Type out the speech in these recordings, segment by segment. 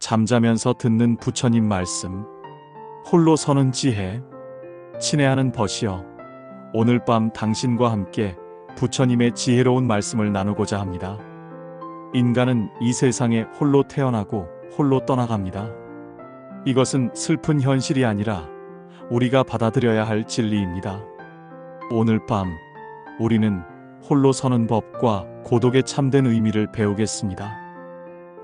잠자면서 듣는 부처님 말씀. 홀로 서는 지혜. 친애하는 벗이여, 오늘 밤 당신과 함께 부처님의 지혜로운 말씀을 나누고자 합니다. 인간은 이 세상에 홀로 태어나고 홀로 떠나갑니다. 이것은 슬픈 현실이 아니라 우리가 받아들여야 할 진리입니다. 오늘 밤 우리는 홀로 서는 법과 고독의 참된 의미를 배우겠습니다.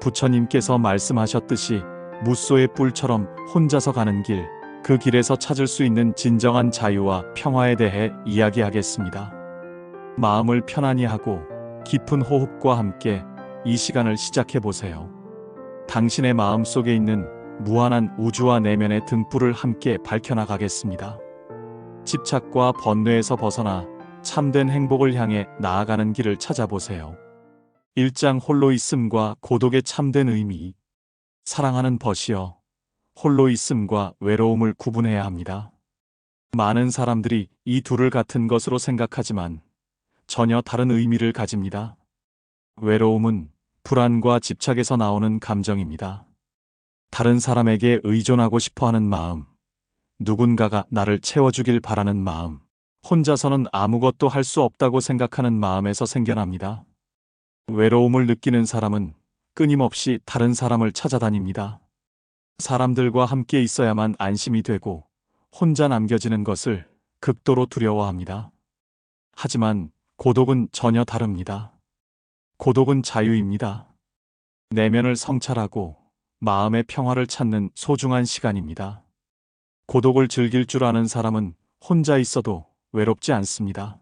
부처님께서 말씀하셨듯이 무소의 뿔처럼 혼자서 가는 길, 그 길에서 찾을 수 있는 진정한 자유와 평화에 대해 이야기하겠습니다. 마음을 편안히 하고 깊은 호흡과 함께 이 시간을 시작해 보세요. 당신의 마음 속에 있는 무한한 우주와 내면의 등불을 함께 밝혀나가겠습니다. 집착과 번뇌에서 벗어나 참된 행복을 향해 나아가는 길을 찾아보세요. 1장 홀로 있음과 고독의 참된 의미. 사랑하는 벗이여, 홀로 있음과 외로움을 구분해야 합니다. 많은 사람들이 이 둘을 같은 것으로 생각하지만 전혀 다른 의미를 가집니다. 외로움은 불안과 집착에서 나오는 감정입니다. 다른 사람에게 의존하고 싶어 하는 마음, 누군가가 나를 채워주길 바라는 마음, 혼자서는 아무것도 할 수 없다고 생각하는 마음에서 생겨납니다. 외로움을 느끼는 사람은 끊임없이 다른 사람을 찾아다닙니다. 사람들과 함께 있어야만 안심이 되고 혼자 남겨지는 것을 극도로 두려워합니다. 하지만 고독은 전혀 다릅니다. 고독은 자유입니다. 내면을 성찰하고 마음의 평화를 찾는 소중한 시간입니다. 고독을 즐길 줄 아는 사람은 혼자 있어도 외롭지 않습니다.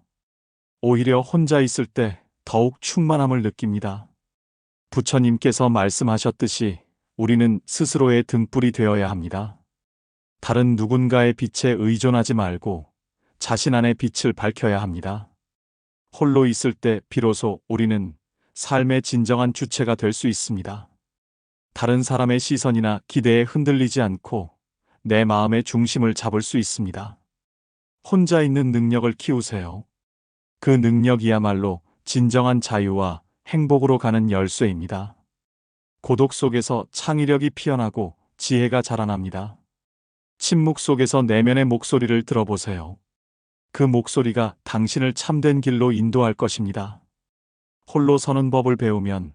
오히려 혼자 있을 때 더욱 충만함을 느낍니다. 부처님께서 말씀하셨듯이 우리는 스스로의 등불이 되어야 합니다. 다른 누군가의 빛에 의존하지 말고 자신 안의 빛을 밝혀야 합니다. 홀로 있을 때 비로소 우리는 삶의 진정한 주체가 될 수 있습니다. 다른 사람의 시선이나 기대에 흔들리지 않고 내 마음의 중심을 잡을 수 있습니다. 혼자 있는 능력을 키우세요. 그 능력이야말로 진정한 자유와 행복으로 가는 열쇠입니다. 고독 속에서 창의력이 피어나고 지혜가 자라납니다. 침묵 속에서 내면의 목소리를 들어보세요. 그 목소리가 당신을 참된 길로 인도할 것입니다. 홀로 서는 법을 배우면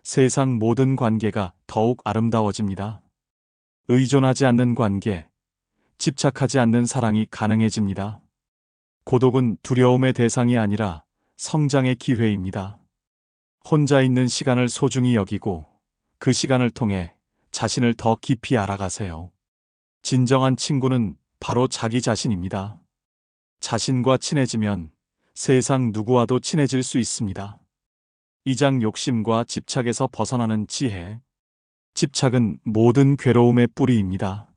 세상 모든 관계가 더욱 아름다워집니다. 의존하지 않는 관계, 집착하지 않는 사랑이 가능해집니다. 고독은 두려움의 대상이 아니라 성장의 기회입니다. 혼자 있는 시간을 소중히 여기고 그 시간을 통해 자신을 더 깊이 알아가세요. 진정한 친구는 바로 자기 자신입니다. 자신과 친해지면 세상 누구와도 친해질 수 있습니다. 2장 욕심과 집착에서 벗어나는 지혜. 집착은 모든 괴로움의 뿌리입니다.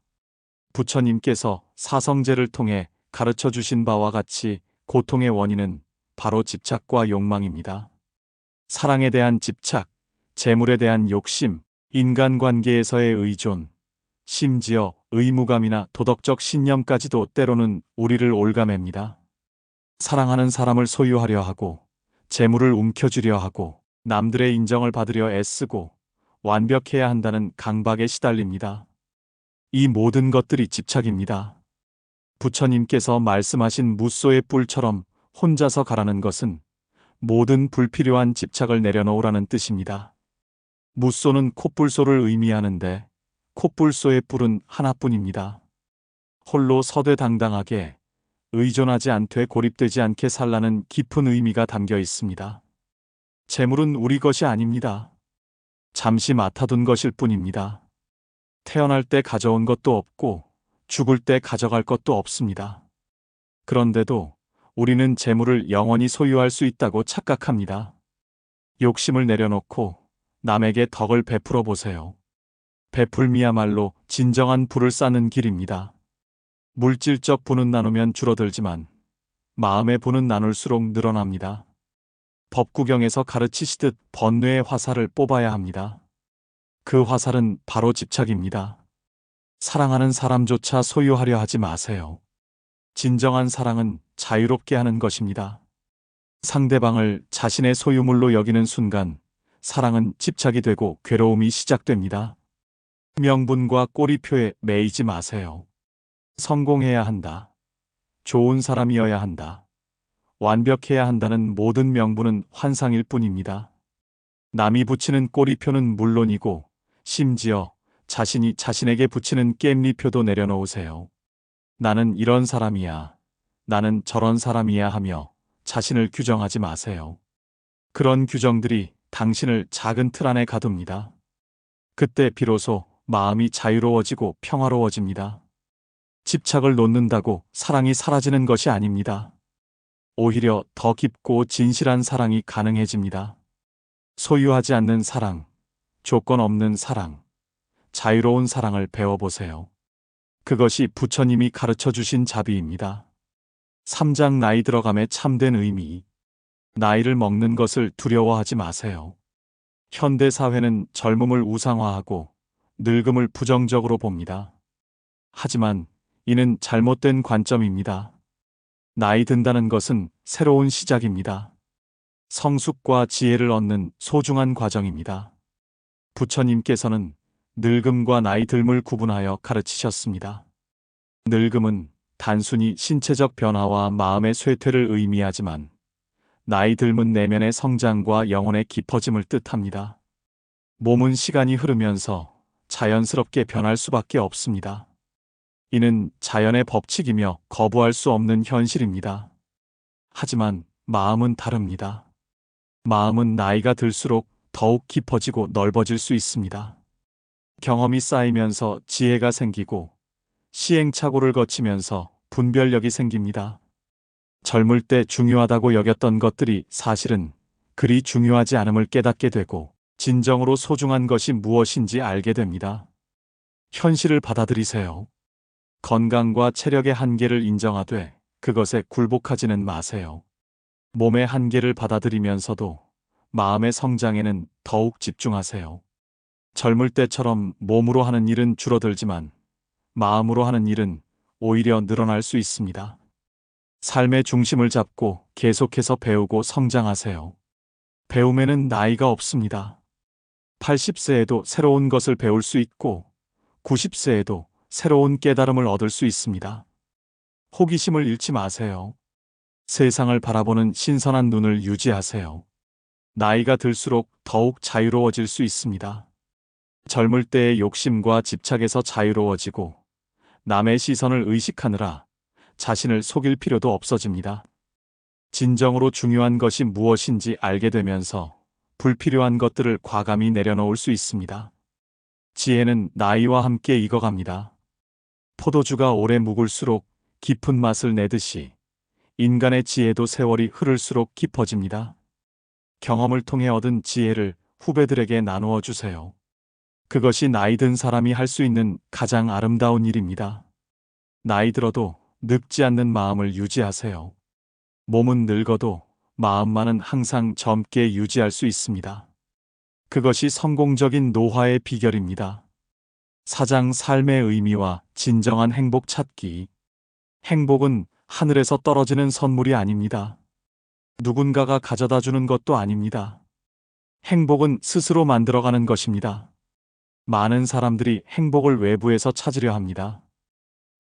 부처님께서 사성제를 통해 가르쳐 주신 바와 같이 고통의 원인은 바로 집착과 욕망입니다. 사랑에 대한 집착, 재물에 대한 욕심, 인간관계에서의 의존, 심지어 의무감이나 도덕적 신념까지도 때로는 우리를 올가맵니다. 사랑하는 사람을 소유하려 하고, 재물을 움켜쥐려 하고, 남들의 인정을 받으려 애쓰고, 완벽해야 한다는 강박에 시달립니다. 이 모든 것들이 집착입니다. 부처님께서 말씀하신 무소의 뿔처럼 혼자서 가라는 것은 모든 불필요한 집착을 내려놓으라는 뜻입니다. 무소는 콧불소를 의미하는데 콧불소의 뿔은 하나뿐입니다. 홀로 서되 당당하게 의존하지 않되 고립되지 않게 살라는 깊은 의미가 담겨 있습니다. 재물은 우리 것이 아닙니다. 잠시 맡아둔 것일 뿐입니다. 태어날 때 가져온 것도 없고 죽을 때 가져갈 것도 없습니다. 그런데도 우리는 재물을 영원히 소유할 수 있다고 착각합니다. 욕심을 내려놓고 남에게 덕을 베풀어 보세요. 베풀미야말로 진정한 부를 쌓는 길입니다. 물질적 부는 나누면 줄어들지만 마음의 부는 나눌수록 늘어납니다. 법구경에서 가르치시듯 번뇌의 화살을 뽑아야 합니다. 그 화살은 바로 집착입니다. 사랑하는 사람조차 소유하려 하지 마세요. 진정한 사랑은 자유롭게 하는 것입니다. 상대방을 자신의 소유물로 여기는 순간 사랑은 집착이 되고 괴로움이 시작됩니다. 명분과 꼬리표에 매이지 마세요. 성공해야 한다. 좋은 사람이어야 한다. 완벽해야 한다는 모든 명분은 환상일 뿐입니다. 남이 붙이는 꼬리표는 물론이고 심지어 자신이 자신에게 붙이는 깸리표도 내려놓으세요. 나는 이런 사람이야. 나는 저런 사람이야 하며 자신을 규정하지 마세요. 그런 규정들이 당신을 작은 틀 안에 가둡니다. 그때 비로소 마음이 자유로워지고 평화로워집니다. 집착을 놓는다고 사랑이 사라지는 것이 아닙니다. 오히려 더 깊고 진실한 사랑이 가능해집니다. 소유하지 않는 사랑, 조건 없는 사랑, 자유로운 사랑을 배워보세요. 그것이 부처님이 가르쳐 주신 자비입니다. 3장 나이 들어감의 참된 의미. 나이를 먹는 것을 두려워하지 마세요. 현대 사회는 젊음을 우상화하고 늙음을 부정적으로 봅니다. 하지만 이는 잘못된 관점입니다. 나이 든다는 것은 새로운 시작입니다. 성숙과 지혜를 얻는 소중한 과정입니다. 부처님께서는 늙음과 나이 듦을 구분하여 가르치셨습니다. 늙음은 단순히 신체적 변화와 마음의 쇠퇴를 의미하지만 나이 듦은 내면의 성장과 영혼의 깊어짐을 뜻합니다. 몸은 시간이 흐르면서 자연스럽게 변할 수밖에 없습니다. 이는 자연의 법칙이며 거부할 수 없는 현실입니다. 하지만 마음은 다릅니다. 마음은 나이가 들수록 더욱 깊어지고 넓어질 수 있습니다. 경험이 쌓이면서 지혜가 생기고 시행착오를 거치면서 분별력이 생깁니다. 젊을 때 중요하다고 여겼던 것들이 사실은 그리 중요하지 않음을 깨닫게 되고 진정으로 소중한 것이 무엇인지 알게 됩니다. 현실을 받아들이세요. 건강과 체력의 한계를 인정하되 그것에 굴복하지는 마세요. 몸의 한계를 받아들이면서도 마음의 성장에는 더욱 집중하세요. 젊을 때처럼 몸으로 하는 일은 줄어들지만 마음으로 하는 일은 오히려 늘어날 수 있습니다. 삶의 중심을 잡고 계속해서 배우고 성장하세요. 배움에는 나이가 없습니다. 80세에도 새로운 것을 배울 수 있고 90세에도 새로운 깨달음을 얻을 수 있습니다. 호기심을 잃지 마세요. 세상을 바라보는 신선한 눈을 유지하세요. 나이가 들수록 더욱 자유로워질 수 있습니다. 젊을 때의 욕심과 집착에서 자유로워지고 남의 시선을 의식하느라 자신을 속일 필요도 없어집니다. 진정으로 중요한 것이 무엇인지 알게 되면서 불필요한 것들을 과감히 내려놓을 수 있습니다. 지혜는 나이와 함께 익어갑니다. 포도주가 오래 묵을수록 깊은 맛을 내듯이 인간의 지혜도 세월이 흐를수록 깊어집니다. 경험을 통해 얻은 지혜를 후배들에게 나누어 주세요. 그것이 나이 든 사람이 할 수 있는 가장 아름다운 일입니다. 나이 들어도 늙지 않는 마음을 유지하세요. 몸은 늙어도 마음만은 항상 젊게 유지할 수 있습니다. 그것이 성공적인 노화의 비결입니다. 4장 삶의 의미와 진정한 행복 찾기. 행복은 하늘에서 떨어지는 선물이 아닙니다. 누군가가 가져다 주는 것도 아닙니다. 행복은 스스로 만들어가는 것입니다. 많은 사람들이 행복을 외부에서 찾으려 합니다.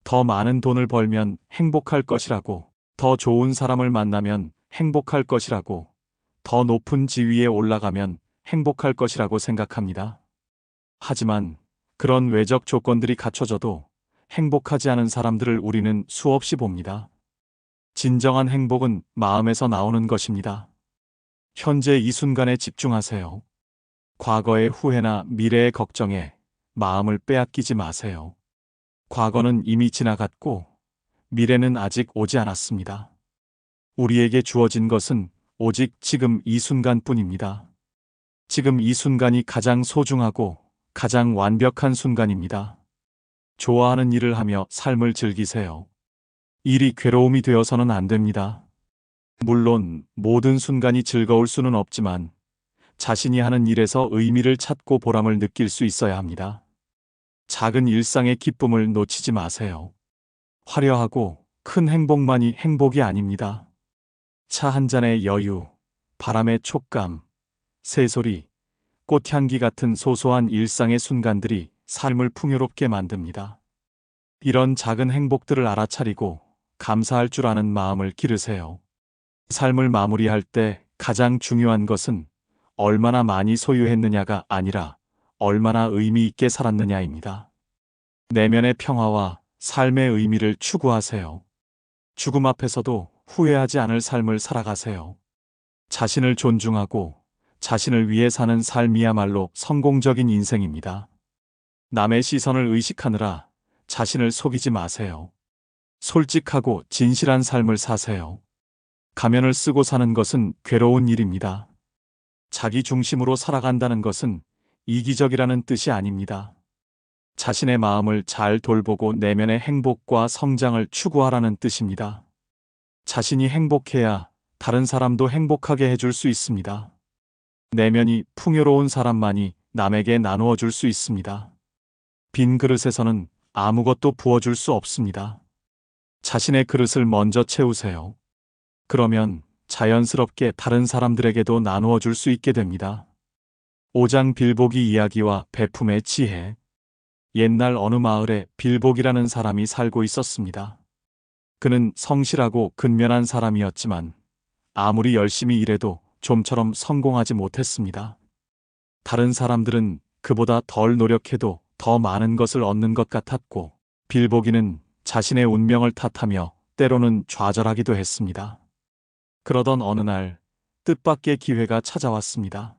더 많은 돈을 벌면 행복할 것이라고, 더 좋은 사람을 만나면 행복할 것이라고, 더 높은 지위에 올라가면 행복할 것이라고 생각합니다. 하지만 그런 외적 조건들이 갖춰져도 행복하지 않은 사람들을 우리는 수없이 봅니다. 진정한 행복은 마음에서 나오는 것입니다. 현재 이 순간에 집중하세요. 과거의 후회나 미래의 걱정에 마음을 빼앗기지 마세요. 과거는 이미 지나갔고 미래는 아직 오지 않았습니다. 우리에게 주어진 것은 오직 지금 이 순간뿐입니다. 지금 이 순간이 가장 소중하고 가장 완벽한 순간입니다. 좋아하는 일을 하며 삶을 즐기세요. 일이 괴로움이 되어서는 안 됩니다. 물론 모든 순간이 즐거울 수는 없지만 자신이 하는 일에서 의미를 찾고 보람을 느낄 수 있어야 합니다. 작은 일상의 기쁨을 놓치지 마세요. 화려하고 큰 행복만이 행복이 아닙니다. 차 한 잔의 여유, 바람의 촉감, 새소리, 꽃향기 같은 소소한 일상의 순간들이 삶을 풍요롭게 만듭니다. 이런 작은 행복들을 알아차리고 감사할 줄 아는 마음을 기르세요. 삶을 마무리할 때 가장 중요한 것은 얼마나 많이 소유했느냐가 아니라 얼마나 의미 있게 살았느냐입니다. 내면의 평화와 삶의 의미를 추구하세요. 죽음 앞에서도 후회하지 않을 삶을 살아가세요. 자신을 존중하고 자신을 위해 사는 삶이야말로 성공적인 인생입니다. 남의 시선을 의식하느라 자신을 속이지 마세요. 솔직하고 진실한 삶을 사세요. 가면을 쓰고 사는 것은 괴로운 일입니다. 자기 중심으로 살아간다는 것은 이기적이라는 뜻이 아닙니다. 자신의 마음을 잘 돌보고 내면의 행복과 성장을 추구하라는 뜻입니다. 자신이 행복해야 다른 사람도 행복하게 해줄 수 있습니다. 내면이 풍요로운 사람만이 남에게 나누어 줄 수 있습니다. 빈 그릇에서는 아무것도 부어줄 수 없습니다. 자신의 그릇을 먼저 채우세요. 그러면 자연스럽게 다른 사람들에게도 나누어 줄 수 있게 됩니다. 오장 빌보기 이야기와 베품의 지혜. 옛날 어느 마을에 빌복이라는 사람이 살고 있었습니다. 그는 성실하고 근면한 사람이었지만 아무리 열심히 일해도 좀처럼 성공하지 못했습니다. 다른 사람들은 그보다 덜 노력해도 더 많은 것을 얻는 것 같았고 빌보기는 자신의 운명을 탓하며 때로는 좌절하기도 했습니다. 그러던 어느 날 뜻밖의 기회가 찾아왔습니다.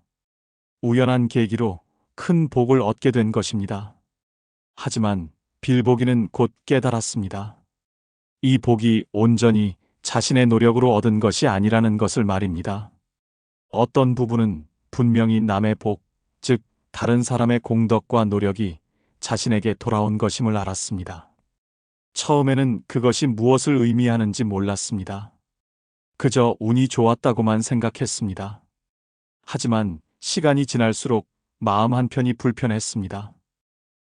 우연한 계기로 큰 복을 얻게 된 것입니다. 하지만 빌보기는 곧 깨달았습니다. 이 복이 온전히 자신의 노력으로 얻은 것이 아니라는 것을 말입니다. 어떤 부분은 분명히 남의 복, 즉 다른 사람의 공덕과 노력이 자신에게 돌아온 것임을 알았습니다. 처음에는 그것이 무엇을 의미하는지 몰랐습니다. 그저 운이 좋았다고만 생각했습니다. 하지만 시간이 지날수록 마음 한편이 불편했습니다.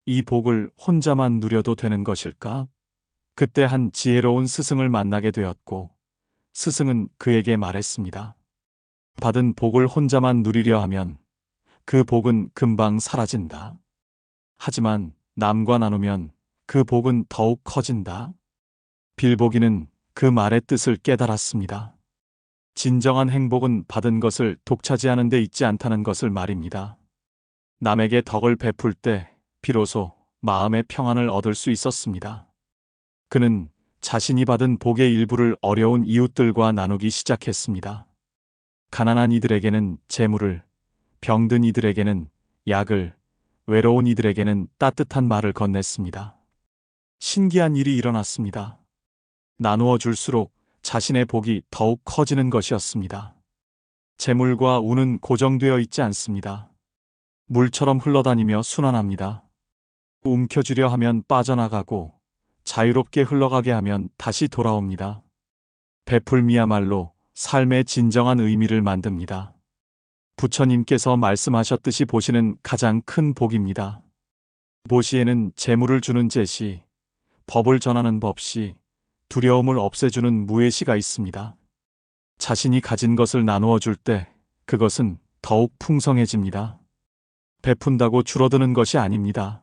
이 복을 혼자만 누려도 되는 것일까? 그때 한 지혜로운 스승을 만나게 되었고 스승은 그에게 말했습니다. 받은 복을 혼자만 누리려 하면 그 복은 금방 사라진다. 하지만 남과 나누면 그 복은 더욱 커진다. 빌보기는 그 말의 뜻을 깨달았습니다. 진정한 행복은 받은 것을 독차지하는 데 있지 않다는 것을 말입니다. 남에게 덕을 베풀 때 비로소 마음의 평안을 얻을 수 있었습니다. 그는 자신이 받은 복의 일부를 어려운 이웃들과 나누기 시작했습니다. 가난한 이들에게는 재물을, 병든 이들에게는 약을, 외로운 이들에게는 따뜻한 말을 건넸습니다. 신기한 일이 일어났습니다. 나누어 줄수록 자신의 복이 더욱 커지는 것이었습니다. 재물과 운은 고정되어 있지 않습니다. 물처럼 흘러다니며 순환합니다. 움켜쥐려 하면 빠져나가고 자유롭게 흘러가게 하면 다시 돌아옵니다. 베풀미야말로 삶의 진정한 의미를 만듭니다. 부처님께서 말씀하셨듯이 보시는 가장 큰 복입니다. 보시에는 재물을 주는 제시, 법을 전하는 법시, 두려움을 없애주는 무예시가 있습니다. 자신이 가진 것을 나누어 줄 때 그것은 더욱 풍성해집니다. 베푼다고 줄어드는 것이 아닙니다.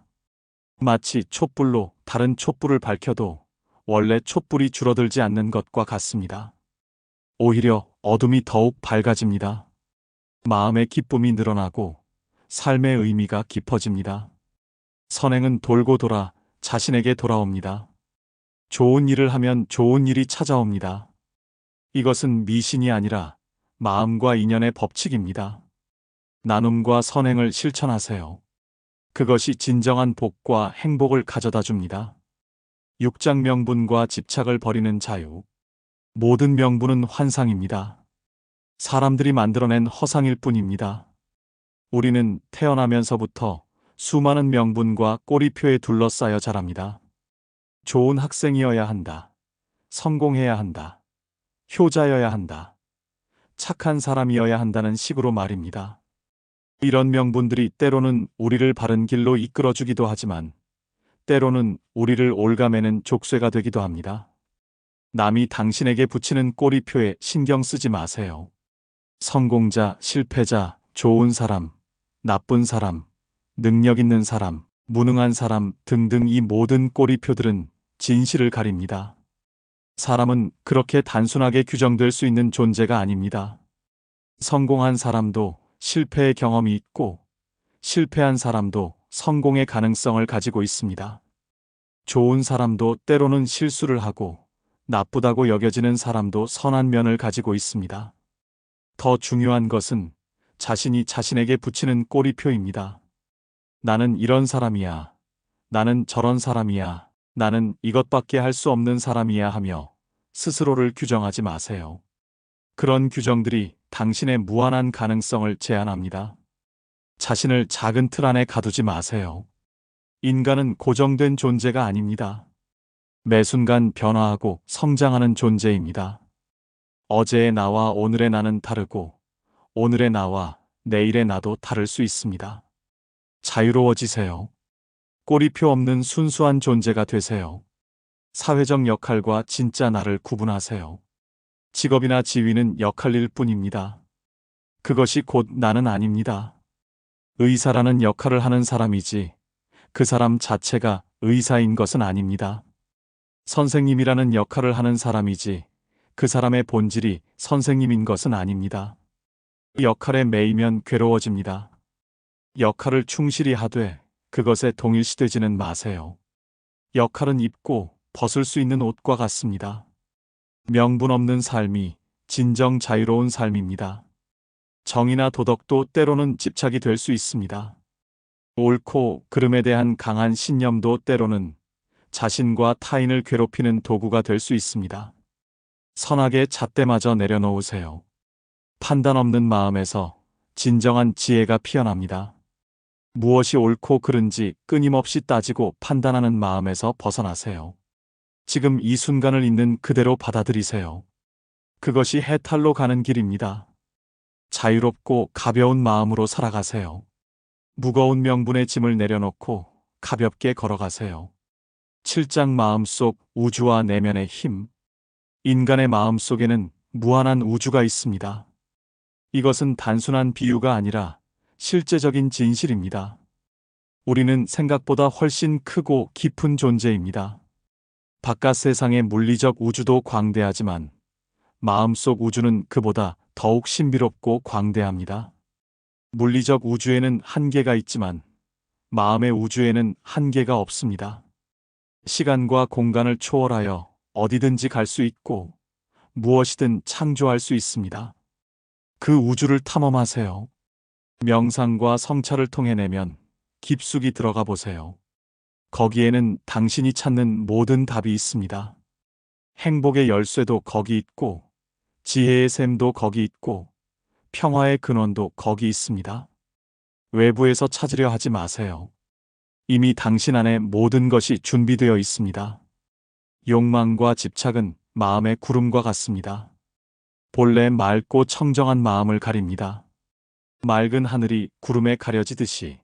마치 촛불로 다른 촛불을 밝혀도 원래 촛불이 줄어들지 않는 것과 같습니다. 오히려 어둠이 더욱 밝아집니다. 마음의 기쁨이 늘어나고 삶의 의미가 깊어집니다. 선행은 돌고 돌아 자신에게 돌아옵니다. 좋은 일을 하면 좋은 일이 찾아옵니다. 이것은 미신이 아니라 마음과 인연의 법칙입니다. 나눔과 선행을 실천하세요. 그것이 진정한 복과 행복을 가져다 줍니다. 육장 명분과 집착을 버리는 자유. 모든 명분은 환상입니다. 사람들이 만들어낸 허상일 뿐입니다. 우리는 태어나면서부터 수많은 명분과 꼬리표에 둘러싸여 자랍니다. 좋은 학생이어야 한다. 성공해야 한다. 효자여야 한다. 착한 사람이어야 한다는 식으로 말입니다. 이런 명분들이 때로는 우리를 바른 길로 이끌어주기도 하지만 때로는 우리를 올가매는 족쇄가 되기도 합니다. 남이 당신에게 붙이는 꼬리표에 신경 쓰지 마세요. 성공자, 실패자, 좋은 사람, 나쁜 사람, 능력 있는 사람, 무능한 사람 등등 이 모든 꼬리표들은 진실을 가립니다. 사람은 그렇게 단순하게 규정될 수 있는 존재가 아닙니다. 성공한 사람도 실패의 경험이 있고 실패한 사람도 성공의 가능성을 가지고 있습니다. 좋은 사람도 때로는 실수를 하고 나쁘다고 여겨지는 사람도 선한 면을 가지고 있습니다. 더 중요한 것은 자신이 자신에게 붙이는 꼬리표입니다. 나는 이런 사람이야. 나는 저런 사람이야. 나는 이것밖에 할 수 없는 사람이야 하며 스스로를 규정하지 마세요. 그런 규정들이 당신의 무한한 가능성을 제한합니다. 자신을 작은 틀 안에 가두지 마세요. 인간은 고정된 존재가 아닙니다. 매 순간 변화하고 성장하는 존재입니다. 어제의 나와 오늘의 나는 다르고 오늘의 나와 내일의 나도 다를 수 있습니다. 자유로워지세요. 꼬리표 없는 순수한 존재가 되세요. 사회적 역할과 진짜 나를 구분하세요. 직업이나 지위는 역할일 뿐입니다. 그것이 곧 나는 아닙니다. 의사라는 역할을 하는 사람이지 그 사람 자체가 의사인 것은 아닙니다. 선생님이라는 역할을 하는 사람이지 그 사람의 본질이 선생님인 것은 아닙니다. 역할에 매이면 괴로워집니다. 역할을 충실히 하되 그것에 동일시되지는 마세요. 역할은 입고 벗을 수 있는 옷과 같습니다. 명분 없는 삶이 진정 자유로운 삶입니다. 정의나 도덕도 때로는 집착이 될 수 있습니다. 옳고 그름에 대한 강한 신념도 때로는 자신과 타인을 괴롭히는 도구가 될 수 있습니다. 선악의 잣대마저 내려놓으세요. 판단 없는 마음에서 진정한 지혜가 피어납니다. 무엇이 옳고 그른지 끊임없이 따지고 판단하는 마음에서 벗어나세요. 지금 이 순간을 있는 그대로 받아들이세요. 그것이 해탈로 가는 길입니다. 자유롭고 가벼운 마음으로 살아가세요. 무거운 명분의 짐을 내려놓고 가볍게 걸어가세요. 7장 마음속 우주와 내면의 힘. 인간의 마음속에는 무한한 우주가 있습니다. 이것은 단순한 비유가 아니라 실제적인 진실입니다. 우리는 생각보다 훨씬 크고 깊은 존재입니다. 바깥 세상의 물리적 우주도 광대하지만 마음속 우주는 그보다 더욱 신비롭고 광대합니다. 물리적 우주에는 한계가 있지만 마음의 우주에는 한계가 없습니다. 시간과 공간을 초월하여 어디든지 갈 수 있고 무엇이든 창조할 수 있습니다. 그 우주를 탐험하세요. 명상과 성찰을 통해 내면 깊숙이 들어가 보세요. 거기에는 당신이 찾는 모든 답이 있습니다. 행복의 열쇠도 거기 있고 지혜의 샘도 거기 있고 평화의 근원도 거기 있습니다. 외부에서 찾으려 하지 마세요. 이미 당신 안에 모든 것이 준비되어 있습니다. 욕망과 집착은 마음의 구름과 같습니다. 본래 맑고 청정한 마음을 가립니다. 맑은 하늘이 구름에 가려지듯이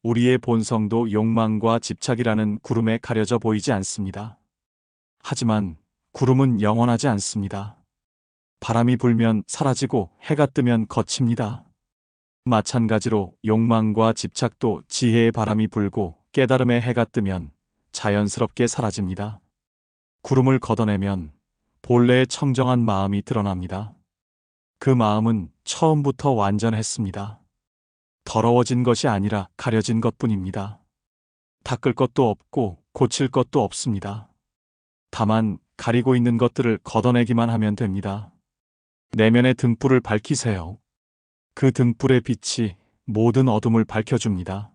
우리의 본성도 욕망과 집착이라는 구름에 가려져 보이지 않습니다. 하지만 구름은 영원하지 않습니다. 바람이 불면 사라지고 해가 뜨면 걷힙니다. 마찬가지로 욕망과 집착도 지혜의 바람이 불고 깨달음의 해가 뜨면 자연스럽게 사라집니다. 구름을 걷어내면 본래의 청정한 마음이 드러납니다. 그 마음은 처음부터 완전했습니다. 더러워진 것이 아니라 가려진 것뿐입니다. 닦을 것도 없고 고칠 것도 없습니다. 다만 가리고 있는 것들을 걷어내기만 하면 됩니다. 내면의 등불을 밝히세요. 그 등불의 빛이 모든 어둠을 밝혀줍니다.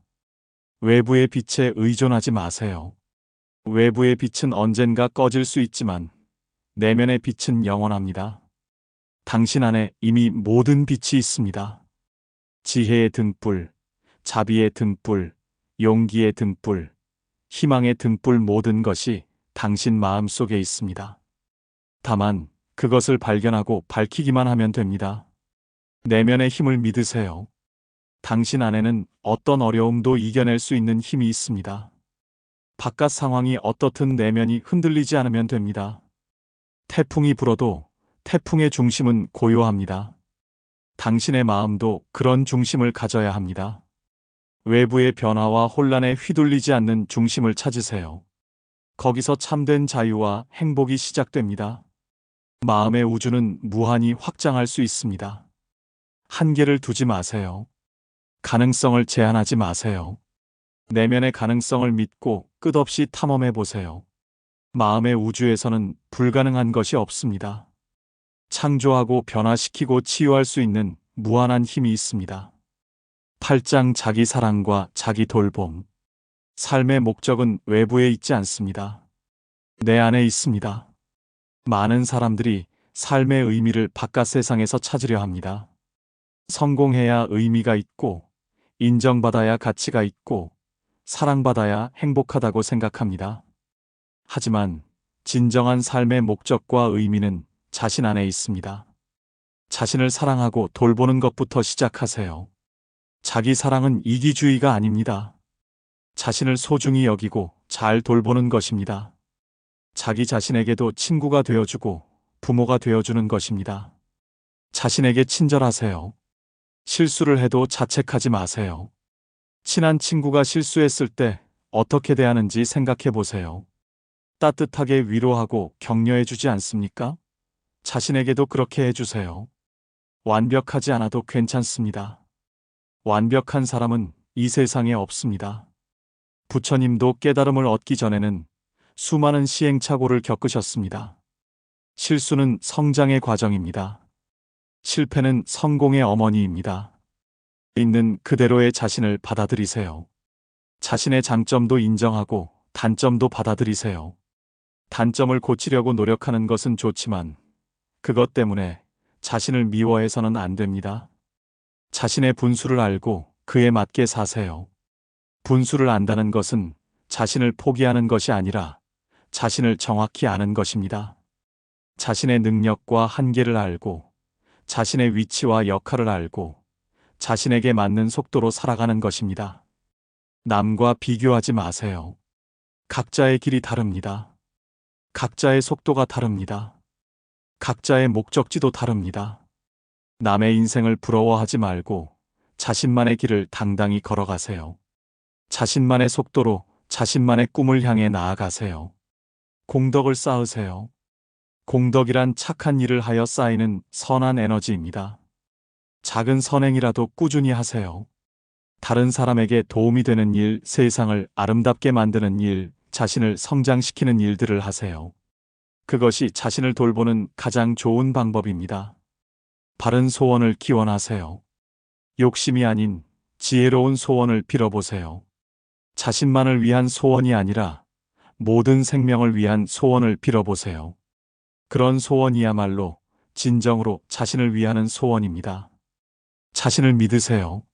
외부의 빛에 의존하지 마세요. 외부의 빛은 언젠가 꺼질 수 있지만 내면의 빛은 영원합니다. 당신 안에 이미 모든 빛이 있습니다. 지혜의 등불, 자비의 등불, 용기의 등불, 희망의 등불 모든 것이 당신 마음 속에 있습니다. 다만 그것을 발견하고 밝히기만 하면 됩니다. 내면의 힘을 믿으세요. 당신 안에는 어떤 어려움도 이겨낼 수 있는 힘이 있습니다. 바깥 상황이 어떻든 내면이 흔들리지 않으면 됩니다. 태풍이 불어도 태풍의 중심은 고요합니다. 당신의 마음도 그런 중심을 가져야 합니다. 외부의 변화와 혼란에 휘둘리지 않는 중심을 찾으세요. 거기서 참된 자유와 행복이 시작됩니다. 마음의 우주는 무한히 확장할 수 있습니다. 한계를 두지 마세요. 가능성을 제한하지 마세요. 내면의 가능성을 믿고 끝없이 탐험해 보세요. 마음의 우주에서는 불가능한 것이 없습니다. 창조하고 변화시키고 치유할 수 있는 무한한 힘이 있습니다. 8장 자기 사랑과 자기 돌봄. 삶의 목적은 외부에 있지 않습니다. 내 안에 있습니다. 많은 사람들이 삶의 의미를 바깥 세상에서 찾으려 합니다. 성공해야 의미가 있고, 인정받아야 가치가 있고, 사랑받아야 행복하다고 생각합니다. 하지만 진정한 삶의 목적과 의미는 자신 안에 있습니다. 자신을 사랑하고 돌보는 것부터 시작하세요. 자기 사랑은 이기주의가 아닙니다. 자신을 소중히 여기고 잘 돌보는 것입니다. 자기 자신에게도 친구가 되어주고 부모가 되어주는 것입니다. 자신에게 친절하세요. 실수를 해도 자책하지 마세요. 친한 친구가 실수했을 때 어떻게 대하는지 생각해 보세요. 따뜻하게 위로하고 격려해 주지 않습니까? 자신에게도 그렇게 해주세요. 완벽하지 않아도 괜찮습니다. 완벽한 사람은 이 세상에 없습니다. 부처님도 깨달음을 얻기 전에는 수많은 시행착오를 겪으셨습니다. 실수는 성장의 과정입니다. 실패는 성공의 어머니입니다. 있는 그대로의 자신을 받아들이세요. 자신의 장점도 인정하고 단점도 받아들이세요. 단점을 고치려고 노력하는 것은 좋지만 그것 때문에 자신을 미워해서는 안 됩니다. 자신의 분수를 알고 그에 맞게 사세요. 분수를 안다는 것은 자신을 포기하는 것이 아니라 자신을 정확히 아는 것입니다. 자신의 능력과 한계를 알고 자신의 위치와 역할을 알고 자신에게 맞는 속도로 살아가는 것입니다. 남과 비교하지 마세요. 각자의 길이 다릅니다. 각자의 속도가 다릅니다. 각자의 목적지도 다릅니다. 남의 인생을 부러워하지 말고 자신만의 길을 당당히 걸어가세요. 자신만의 속도로 자신만의 꿈을 향해 나아가세요. 공덕을 쌓으세요. 공덕이란 착한 일을 하여 쌓이는 선한 에너지입니다. 작은 선행이라도 꾸준히 하세요. 다른 사람에게 도움이 되는 일, 세상을 아름답게 만드는 일, 자신을 성장시키는 일들을 하세요. 그것이 자신을 돌보는 가장 좋은 방법입니다. 바른 소원을 기원하세요. 욕심이 아닌 지혜로운 소원을 빌어보세요. 자신만을 위한 소원이 아니라 모든 생명을 위한 소원을 빌어보세요. 그런 소원이야말로 진정으로 자신을 위하는 소원입니다. 자신을 믿으세요.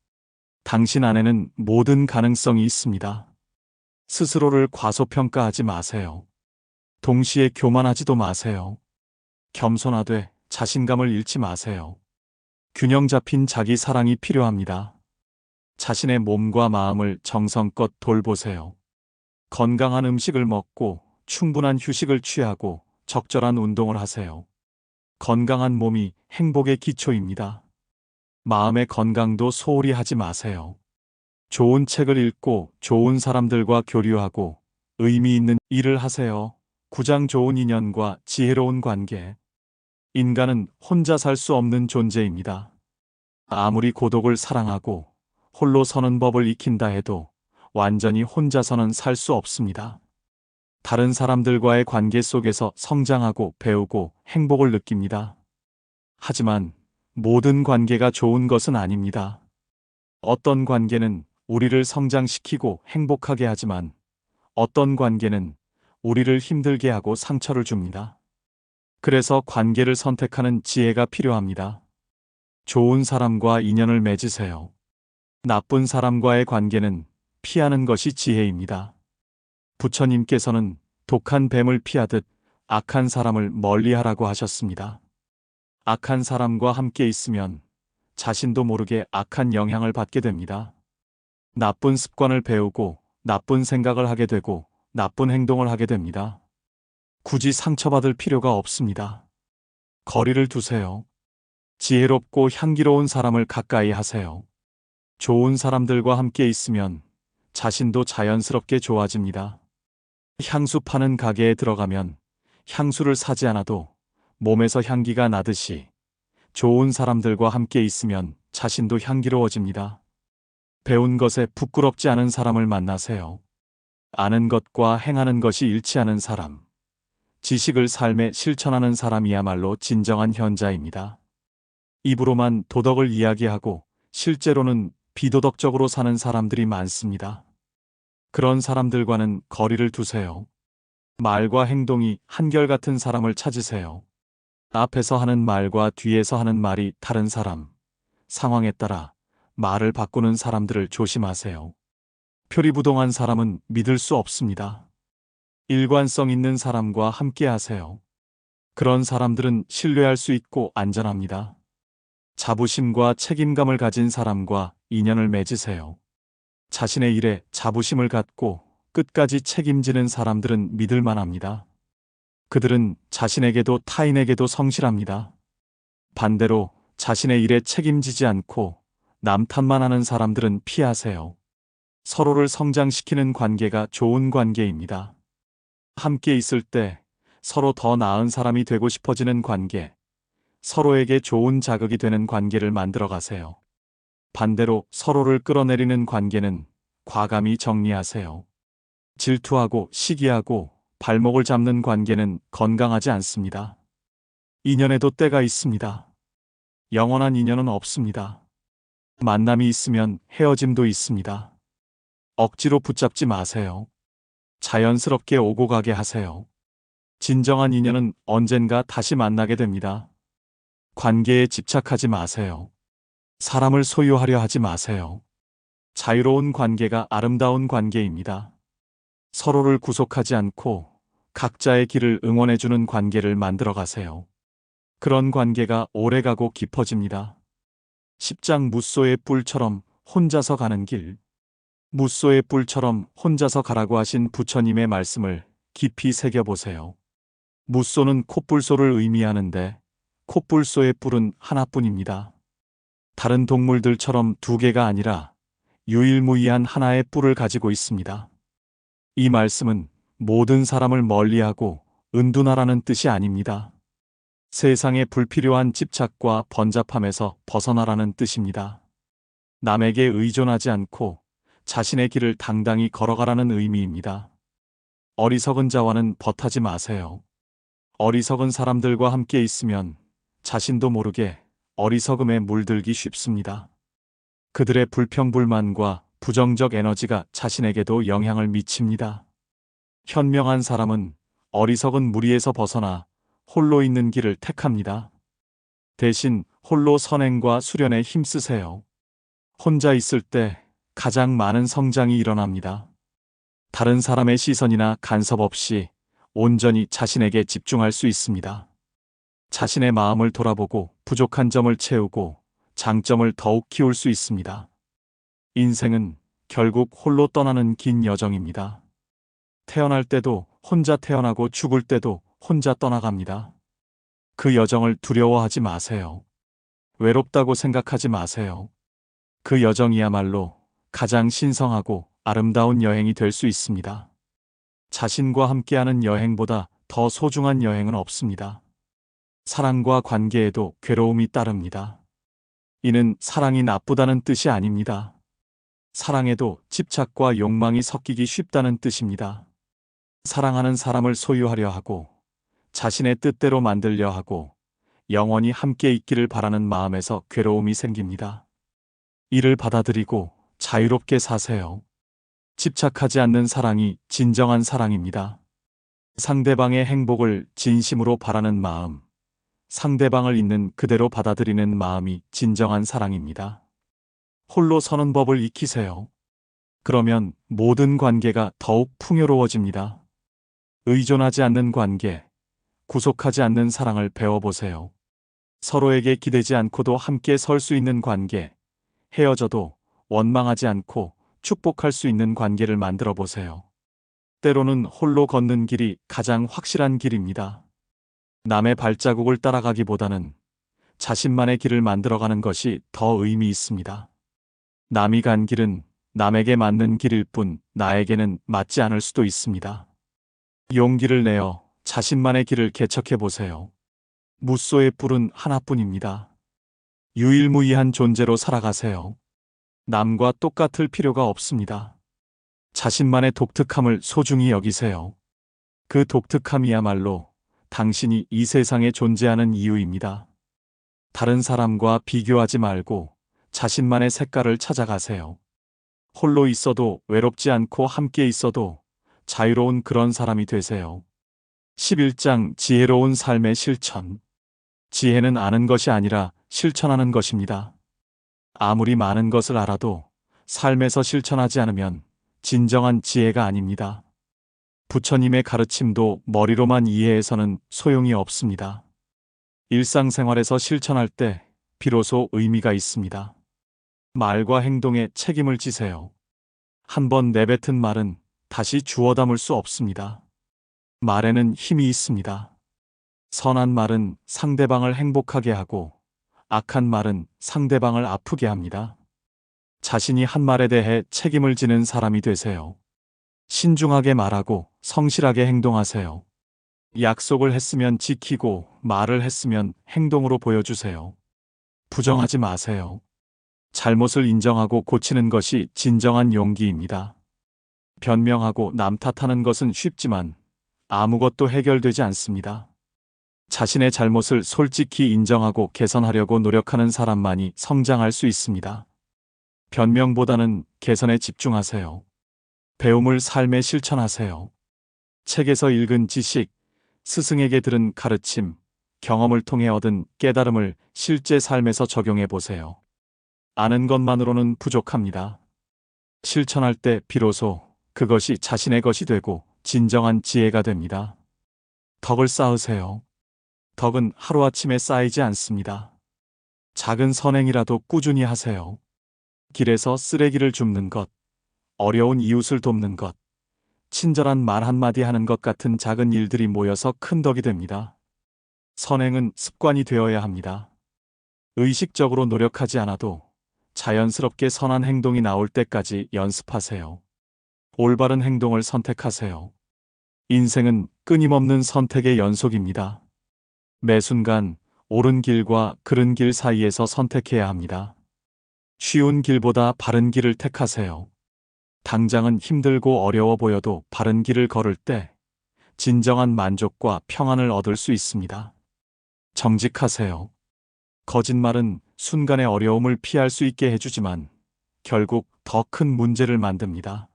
당신 안에는 모든 가능성이 있습니다. 스스로를 과소평가하지 마세요. 동시에 교만하지도 마세요. 겸손하되 자신감을 잃지 마세요. 균형 잡힌 자기 사랑이 필요합니다. 자신의 몸과 마음을 정성껏 돌보세요. 건강한 음식을 먹고 충분한 휴식을 취하고 적절한 운동을 하세요. 건강한 몸이 행복의 기초입니다. 마음의 건강도 소홀히 하지 마세요. 좋은 책을 읽고 좋은 사람들과 교류하고 의미 있는 일을 하세요. 구장 좋은 인연과 지혜로운 관계. 인간은 혼자 살 수 없는 존재입니다. 아무리 고독을 사랑하고 홀로 서는 법을 익힌다 해도 완전히 혼자서는 살 수 없습니다. 다른 사람들과의 관계 속에서 성장하고 배우고 행복을 느낍니다. 하지만 모든 관계가 좋은 것은 아닙니다. 어떤 관계는 우리를 성장시키고 행복하게 하지만 어떤 관계는 우리를 힘들게 하고 상처를 줍니다. 그래서 관계를 선택하는 지혜가 필요합니다. 좋은 사람과 인연을 맺으세요. 나쁜 사람과의 관계는 피하는 것이 지혜입니다. 부처님께서는 독한 뱀을 피하듯 악한 사람을 멀리하라고 하셨습니다. 악한 사람과 함께 있으면 자신도 모르게 악한 영향을 받게 됩니다. 나쁜 습관을 배우고 나쁜 생각을 하게 되고 나쁜 행동을 하게 됩니다. 굳이 상처받을 필요가 없습니다. 거리를 두세요. 지혜롭고 향기로운 사람을 가까이 하세요. 좋은 사람들과 함께 있으면 자신도 자연스럽게 좋아집니다. 향수 파는 가게에 들어가면 향수를 사지 않아도 몸에서 향기가 나듯이 좋은 사람들과 함께 있으면 자신도 향기로워집니다. 배운 것에 부끄럽지 않은 사람을 만나세요. 아는 것과 행하는 것이 일치하는 사람, 지식을 삶에 실천하는 사람이야말로 진정한 현자입니다. 입으로만 도덕을 이야기하고 실제로는 비도덕적으로 사는 사람들이 많습니다. 그런 사람들과는 거리를 두세요. 말과 행동이 한결같은 사람을 찾으세요. 앞에서 하는 말과 뒤에서 하는 말이 다른 사람, 상황에 따라 말을 바꾸는 사람들을 조심하세요. 표리부동한 사람은 믿을 수 없습니다. 일관성 있는 사람과 함께 하세요. 그런 사람들은 신뢰할 수 있고 안전합니다. 자부심과 책임감을 가진 사람과 인연을 맺으세요. 자신의 일에 자부심을 갖고 끝까지 책임지는 사람들은 믿을 만합니다. 그들은 자신에게도 타인에게도 성실합니다. 반대로 자신의 일에 책임지지 않고 남 탓만 하는 사람들은 피하세요. 서로를 성장시키는 관계가 좋은 관계입니다. 함께 있을 때 서로 더 나은 사람이 되고 싶어지는 관계, 서로에게 좋은 자극이 되는 관계를 만들어 가세요. 반대로 서로를 끌어내리는 관계는 과감히 정리하세요. 질투하고 시기하고 발목을 잡는 관계는 건강하지 않습니다. 인연에도 때가 있습니다. 영원한 인연은 없습니다. 만남이 있으면 헤어짐도 있습니다. 억지로 붙잡지 마세요. 자연스럽게 오고 가게 하세요. 진정한 인연은 언젠가 다시 만나게 됩니다. 관계에 집착하지 마세요. 사람을 소유하려 하지 마세요. 자유로운 관계가 아름다운 관계입니다. 서로를 구속하지 않고 각자의 길을 응원해주는 관계를 만들어 가세요. 그런 관계가 오래가고 깊어집니다. 십장 무소의 뿔처럼 혼자서 가는 길. 무소의 뿔처럼 혼자서 가라고 하신 부처님의 말씀을 깊이 새겨보세요. 무소는 콧불소를 의미하는데 콧불소의 뿔은 하나뿐입니다. 다른 동물들처럼 두 개가 아니라 유일무이한 하나의 뿔을 가지고 있습니다. 이 말씀은 모든 사람을 멀리하고 은둔하라는 뜻이 아닙니다. 세상에 불필요한 집착과 번잡함에서 벗어나라는 뜻입니다. 남에게 의존하지 않고 자신의 길을 당당히 걸어가라는 의미입니다. 어리석은 자와는 벗하지 마세요. 어리석은 사람들과 함께 있으면 자신도 모르게 어리석음에 물들기 쉽습니다. 그들의 불평불만과 부정적 에너지가 자신에게도 영향을 미칩니다. 현명한 사람은 어리석은 무리에서 벗어나 홀로 있는 길을 택합니다. 대신 홀로 선행과 수련에 힘쓰세요. 혼자 있을 때 가장 많은 성장이 일어납니다. 다른 사람의 시선이나 간섭 없이 온전히 자신에게 집중할 수 있습니다. 자신의 마음을 돌아보고 부족한 점을 채우고 장점을 더욱 키울 수 있습니다. 인생은 결국 홀로 떠나는 긴 여정입니다. 태어날 때도 혼자 태어나고 죽을 때도 혼자 떠나갑니다. 그 여정을 두려워하지 마세요. 외롭다고 생각하지 마세요. 그 여정이야말로 가장 신성하고 아름다운 여행이 될 수 있습니다. 자신과 함께하는 여행보다 더 소중한 여행은 없습니다. 사랑과 관계에도 괴로움이 따릅니다. 이는 사랑이 나쁘다는 뜻이 아닙니다. 사랑에도 집착과 욕망이 섞이기 쉽다는 뜻입니다. 사랑하는 사람을 소유하려 하고 자신의 뜻대로 만들려 하고 영원히 함께 있기를 바라는 마음에서 괴로움이 생깁니다. 이를 받아들이고 자유롭게 사세요. 집착하지 않는 사랑이 진정한 사랑입니다. 상대방의 행복을 진심으로 바라는 마음, 상대방을 있는 그대로 받아들이는 마음이 진정한 사랑입니다. 홀로 서는 법을 익히세요. 그러면 모든 관계가 더욱 풍요로워집니다. 의존하지 않는 관계, 구속하지 않는 사랑을 배워보세요. 서로에게 기대지 않고도 함께 설 수 있는 관계, 헤어져도 원망하지 않고 축복할 수 있는 관계를 만들어 보세요. 때로는 홀로 걷는 길이 가장 확실한 길입니다. 남의 발자국을 따라가기보다는 자신만의 길을 만들어가는 것이 더 의미 있습니다. 남이 간 길은 남에게 맞는 길일 뿐 나에게는 맞지 않을 수도 있습니다. 용기를 내어 자신만의 길을 개척해 보세요. 무소의 뿔은 하나뿐입니다. 유일무이한 존재로 살아가세요. 남과 똑같을 필요가 없습니다. 자신만의 독특함을 소중히 여기세요. 그 독특함이야말로 당신이 이 세상에 존재하는 이유입니다. 다른 사람과 비교하지 말고 자신만의 색깔을 찾아가세요. 홀로 있어도 외롭지 않고 함께 있어도 자유로운 그런 사람이 되세요. 11장 지혜로운 삶의 실천. 지혜는 아는 것이 아니라 실천하는 것입니다. 아무리 많은 것을 알아도 삶에서 실천하지 않으면 진정한 지혜가 아닙니다. 부처님의 가르침도 머리로만 이해해서는 소용이 없습니다. 일상생활에서 실천할 때 비로소 의미가 있습니다. 말과 행동에 책임을 지세요. 한번 내뱉은 말은 다시 주워 담을 수 없습니다. 말에는 힘이 있습니다. 선한 말은 상대방을 행복하게 하고 악한 말은 상대방을 아프게 합니다. 자신이 한 말에 대해 책임을 지는 사람이 되세요. 신중하게 말하고 성실하게 행동하세요. 약속을 했으면 지키고 말을 했으면 행동으로 보여주세요. 부정하지 마세요. 잘못을 인정하고 고치는 것이 진정한 용기입니다. 변명하고 남 탓하는 것은 쉽지만 아무것도 해결되지 않습니다. 자신의 잘못을 솔직히 인정하고 개선하려고 노력하는 사람만이 성장할 수 있습니다. 변명보다는 개선에 집중하세요. 배움을 삶에 실천하세요. 책에서 읽은 지식, 스승에게 들은 가르침, 경험을 통해 얻은 깨달음을 실제 삶에서 적용해 보세요. 아는 것만으로는 부족합니다. 실천할 때 비로소 그것이 자신의 것이 되고 진정한 지혜가 됩니다. 덕을 쌓으세요. 덕은 하루아침에 쌓이지 않습니다. 작은 선행이라도 꾸준히 하세요. 길에서 쓰레기를 줍는 것, 어려운 이웃을 돕는 것, 친절한 말 한마디 하는 것 같은 작은 일들이 모여서 큰 덕이 됩니다. 선행은 습관이 되어야 합니다. 의식적으로 노력하지 않아도 자연스럽게 선한 행동이 나올 때까지 연습하세요. 올바른 행동을 선택하세요. 인생은 끊임없는 선택의 연속입니다. 매 순간 옳은 길과 그른 길 사이에서 선택해야 합니다. 쉬운 길보다 바른 길을 택하세요. 당장은 힘들고 어려워 보여도 바른 길을 걸을 때 진정한 만족과 평안을 얻을 수 있습니다. 정직하세요. 거짓말은 순간의 어려움을 피할 수 있게 해주지만 결국 더 큰 문제를 만듭니다.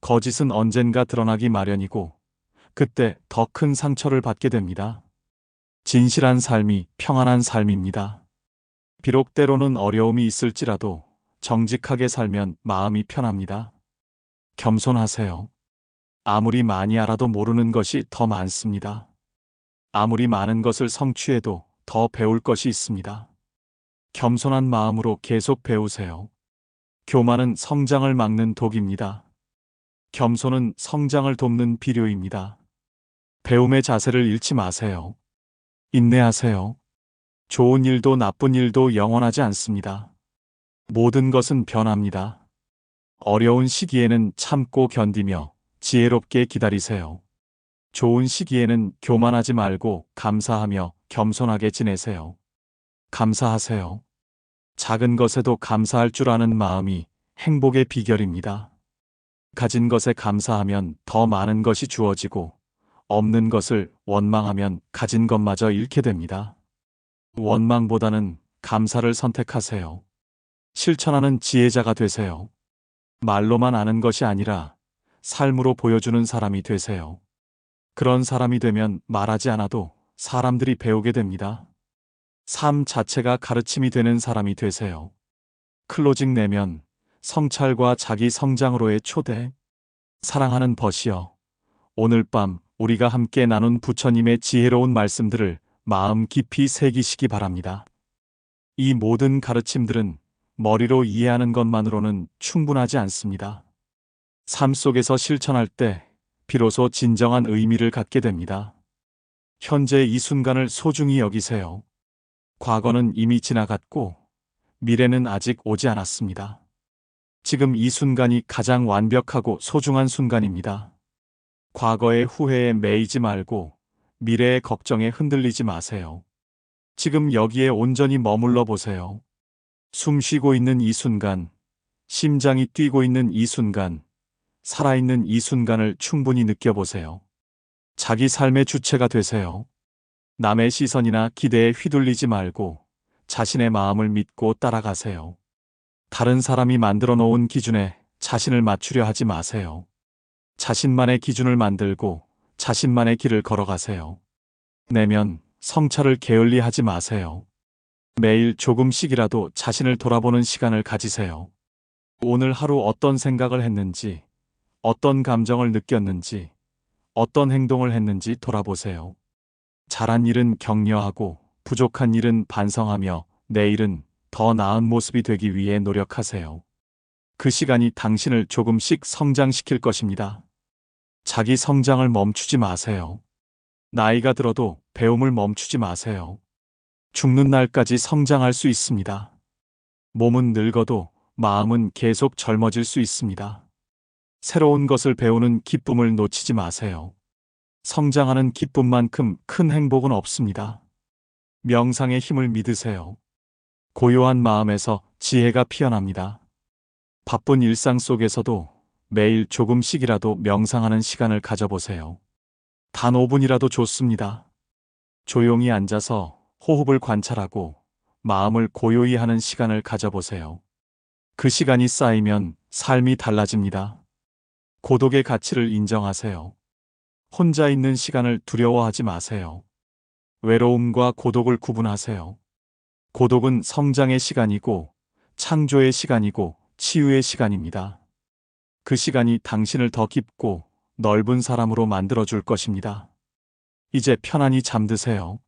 거짓은 언젠가 드러나기 마련이고 그때 더 큰 상처를 받게 됩니다. 진실한 삶이 평안한 삶입니다. 비록 때로는 어려움이 있을지라도 정직하게 살면 마음이 편합니다. 겸손하세요. 아무리 많이 알아도 모르는 것이 더 많습니다. 아무리 많은 것을 성취해도 더 배울 것이 있습니다. 겸손한 마음으로 계속 배우세요. 교만은 성장을 막는 독입니다. 겸손은 성장을 돕는 비료입니다. 배움의 자세를 잃지 마세요. 인내하세요. 좋은 일도 나쁜 일도 영원하지 않습니다. 모든 것은 변합니다. 어려운 시기에는 참고 견디며 지혜롭게 기다리세요. 좋은 시기에는 교만하지 말고 감사하며 겸손하게 지내세요. 감사하세요. 작은 것에도 감사할 줄 아는 마음이 행복의 비결입니다. 가진 것에 감사하면 더 많은 것이 주어지고 없는 것을 원망하면 가진 것마저 잃게 됩니다. 원망보다는 감사를 선택하세요. 실천하는 지혜자가 되세요. 말로만 아는 것이 아니라 삶으로 보여주는 사람이 되세요. 그런 사람이 되면 말하지 않아도 사람들이 배우게 됩니다. 삶 자체가 가르침이 되는 사람이 되세요. 클로징 내면 성찰과 자기 성장으로의 초대. 사랑하는 벗이여, 오늘 밤 우리가 함께 나눈 부처님의 지혜로운 말씀들을 마음 깊이 새기시기 바랍니다. 이 모든 가르침들은 머리로 이해하는 것만으로는 충분하지 않습니다. 삶 속에서 실천할 때 비로소 진정한 의미를 갖게 됩니다. 현재 이 순간을 소중히 여기세요. 과거는 이미 지나갔고 미래는 아직 오지 않았습니다. 지금 이 순간이 가장 완벽하고 소중한 순간입니다. 과거의 후회에 매이지 말고 미래의 걱정에 흔들리지 마세요. 지금 여기에 온전히 머물러 보세요. 숨 쉬고 있는 이 순간, 심장이 뛰고 있는 이 순간, 살아있는 이 순간을 충분히 느껴보세요. 자기 삶의 주체가 되세요. 남의 시선이나 기대에 휘둘리지 말고 자신의 마음을 믿고 따라가세요. 다른 사람이 만들어 놓은 기준에 자신을 맞추려 하지 마세요. 자신만의 기준을 만들고 자신만의 길을 걸어가세요. 내면 성찰을 게을리 하지 마세요. 매일 조금씩이라도 자신을 돌아보는 시간을 가지세요. 오늘 하루 어떤 생각을 했는지, 어떤 감정을 느꼈는지, 어떤 행동을 했는지 돌아보세요. 잘한 일은 격려하고 부족한 일은 반성하며 내일은 더 나은 모습이 되기 위해 노력하세요. 그 시간이 당신을 조금씩 성장시킬 것입니다. 자기 성장을 멈추지 마세요. 나이가 들어도 배움을 멈추지 마세요. 죽는 날까지 성장할 수 있습니다. 몸은 늙어도 마음은 계속 젊어질 수 있습니다. 새로운 것을 배우는 기쁨을 놓치지 마세요. 성장하는 기쁨만큼 큰 행복은 없습니다. 명상의 힘을 믿으세요. 고요한 마음에서 지혜가 피어납니다. 바쁜 일상 속에서도 매일 조금씩이라도 명상하는 시간을 가져보세요. 단 5분이라도 좋습니다. 조용히 앉아서 호흡을 관찰하고 마음을 고요히 하는 시간을 가져보세요. 그 시간이 쌓이면 삶이 달라집니다. 고독의 가치를 인정하세요. 혼자 있는 시간을 두려워하지 마세요. 외로움과 고독을 구분하세요. 고독은 성장의 시간이고 창조의 시간이고 치유의 시간입니다. 그 시간이 당신을 더 깊고 넓은 사람으로 만들어줄 것입니다. 이제 편안히 잠드세요.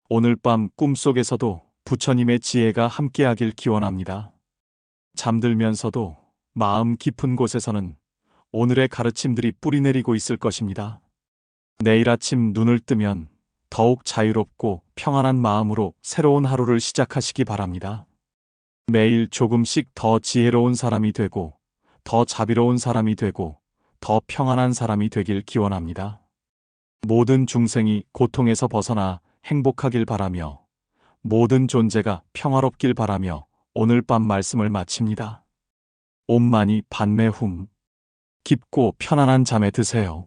오늘 밤 꿈속에서도 부처님의 지혜가 함께하길 기원합니다. 잠들면서도 마음 깊은 곳에서는 오늘의 가르침들이 뿌리내리고 있을 것입니다. 내일 아침 눈을 뜨면 더욱 자유롭고 평안한 마음으로 새로운 하루를 시작하시기 바랍니다. 매일 조금씩 더 지혜로운 사람이 되고, 더 자비로운 사람이 되고, 더 평안한 사람이 되길 기원합니다. 모든 중생이 고통에서 벗어나 행복하길 바라며, 모든 존재가 평화롭길 바라며 오늘 밤 말씀을 마칩니다. 옴 마니 padme hum. 깊고 편안한 잠에 드세요.